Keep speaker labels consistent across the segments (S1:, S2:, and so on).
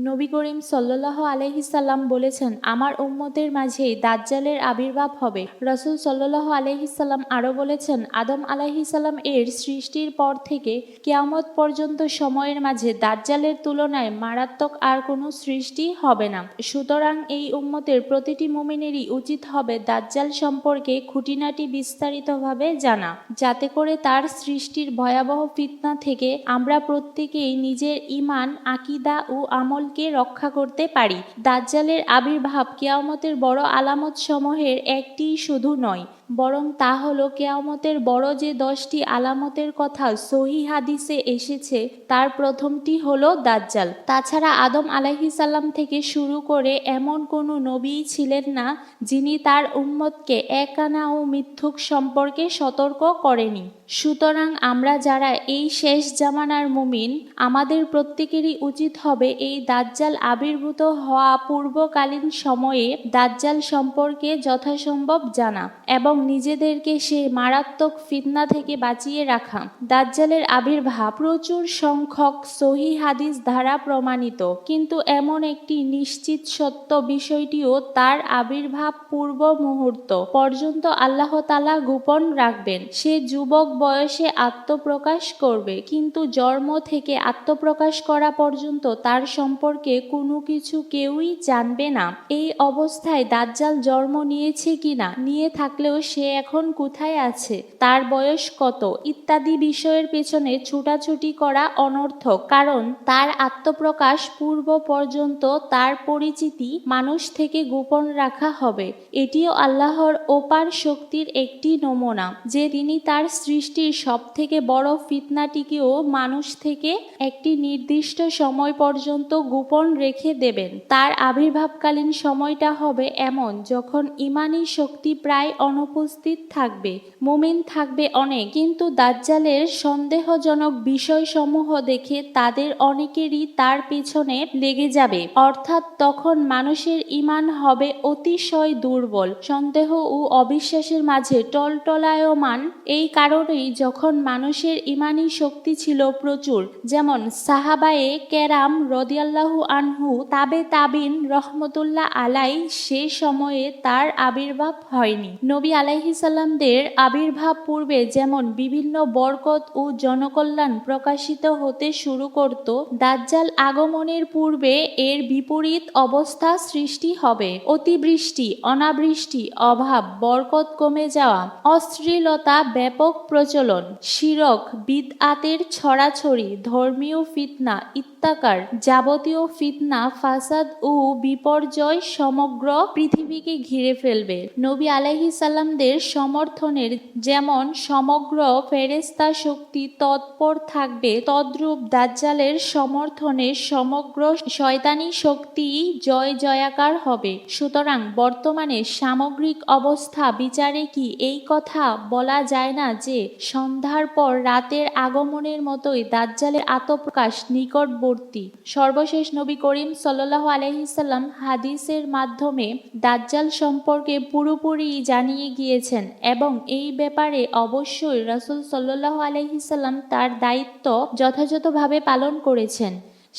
S1: নবী করিম সাল্লাল্লাহু আলাইহি সাল্লাম বলেছেন, আমার উম্মতের মাঝেই দাজ্জালের আবির্ভাব হবে। রাসূল সাল্লাল্লাহু আলাইহি সাল্লাম আরও বলেছেন, আদম আলাইহিস সালাম এর সৃষ্টির পর থেকে কিয়ামত পর্যন্ত সময়ের মাঝে দাজ্জালের তুলনায় মারাত্মক আর কোনো সৃষ্টি হবে না। সুতরাং এই উম্মতের প্রতিটি মুমিনেরই উচিত হবে দাজ্জাল সম্পর্কে খুঁটিনাটি বিস্তারিতভাবে জানা, যাতে করে তার সৃষ্টির ভয়াবহ ফিতনা থেকে আমরা প্রত্যেকেই নিজের ঈমান, আকীদা ও আমলকে রক্ষা করতে পারি। দাজ্জালের আবির্ভাব কিয়ামতের বড় আলামত সমূহের একটি শুধু নয়, বরং তা হলো কিয়ামতের বড় যে 10টি আলামতের কথা সহিহ হাদিসে এসেছে তার প্রথমটি হলো দাজ্জাল। তাছাড়া আদম আলাইহিস সালাম থেকে শুরু করে এমন কোনো নবীই ছিলেন না যিনি তার উম্মতকে একআনা ও মিথ্যুক সম্পর্কে সতর্ক করেনি। সুতরাং আমরা যারা এই শেষ জামানার মুমিন, আমাদের প্রত্যেকেরই উচিত হবে এই দাজ্জাল আবির্ভূত হওয়া পূর্বকালীন সময়ে দাজ্জাল সম্পর্কে যথাসম্ভব জানা এবং নিজেদেরকে সেই মারাত্মক ফিতনা থেকে বাঁচিয়ে রাখা। দাজ্জালের আবির্ভাব প্রচুর সংখ্যক সহিহ হাদিস দ্বারা প্রমাণিত, কিন্তু এমন একটি নিশ্চিত সত্য বিষয়টিও তার আবির্ভাব পূর্ব মুহূর্ত পর্যন্ত আল্লাহ তাআলা গোপন রাখবেন। সে যুবক বয়সে আত্মপ্রকাশ করবে, কিন্তু জন্ম থেকে আত্মপ্রকাশ করা পর্যন্ত তার সম্পর্কে কোনো কিছু কেউই জানবে না। এই অবস্থায় দাজ্জাল জন্ম নিয়েছে কিনা, নিয়ে থাকলেও সে এখন কোথায় আছে, তার বয়স কত ইত্যাদি বিষয়ের পেছনে ছুটাছুটি করা অনর্থক, কারণ তার আত্মপ্রকাশ পূর্ব পর্যন্ত তার পরিচিতি মানুষ থেকে গোপন রাখা হবে। এটিও আল্লাহর অপার শক্তির একটি নমুনা যে তিনি তার সৃষ্টির সবথেকে বড় ফিতনাটিকেও মানুষ থেকে একটি নির্দিষ্ট সময় পর্যন্ত গোপন রেখে দেবেন। তার আবির্ভাবকালীন সময়টা হবে এমন যখন ঈমানী শক্তি প্রায় অনুপস্থিত থাকবে, মুমিন থাকবে অনেক, কিন্তু দাজ্জালের সন্দেহজনক বিষয়সমূহ দেখে তাদের অনেকেরই তার পেছনে লেগে যাবে। অর্থাৎ তখন মানুষের ঈমান হবে অতিশয় দুর্বল, সন্দেহ ও অবিশ্বাসের মাঝে টলটলায়মান। এই কারণেই যখন মানুষের ঈমানী শক্তি ছিল প্রচুর, যেমন সাহাবায়ে কেরাম রাদিয়াল্লাহু আনহু, তাবে তাবিন রহমতুল্লাহ আলাই, সে সময়ে তার আবির্ভাব হয়নি। নবী আলাইহিস সালামদের আবির্ভাব পূর্বে যেমন বিভিন্ন বরকত ও জনকল্যাণ প্রকাশিত হতে শুরু করত, দাজ্জাল আগমনের পূর্বে এর বিপরীত অবস্থা সৃষ্টি হবে। অতিবৃষ্টি, অনাবৃষ্টি, অভাব, বরকত কমে যাওয়া, অশ্লীলতা ব্যাপক প্রচলন, শিরক বিদআতের ছড়াছড়ি, ধর্মীয় ফিতনা ইত্যাকার যাবতীয় ফিতনা, ফাসাদ ও বিপর্যয় সমগ্র পৃথিবীকে ঘিরে ফেলবে। নবী আলাইহিস সালামদের সমর্থনের যেমন সমগ্র ফেরেশতা শক্তি তৎপর থাকবে, তদ্রূপ দাজ্জালের সমর্থনে সমগ্র শয়তানি শক্তি জয় জয়াকার হবে। সুতরাং বর্তমানে সামগ্রিক অবস্থা বিচারে কি এই কথা বলা যায় না যে সন্ধ্যার পর রাতের আগমনের মতোই দাজ্জালের আত্মপ্রকাশ নিকটবর্তী। সর্বশেষ নবী করিম সাল্লাল্লাহু আলাইহি সাল্লাম হাদিসের মাধ্যমে দাজ্জাল সম্পর্কে পুরোপুরি জানিয়ে গিয়েছেন এবং এই ব্যাপারে অবশ্যই রাসূল সাল্লাল্লাহু আলাইহি সাল্লাম তার দায়িত্ব যথাযথভাবে পালন করেছেন।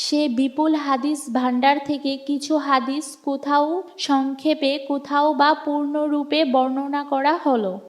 S1: সে বিপুল হাদিস ভাণ্ডার থেকে কিছু হাদিস কোথাও সংক্ষেপে, কোথাও বা পূর্ণরূপে বর্ণনা করা হলো।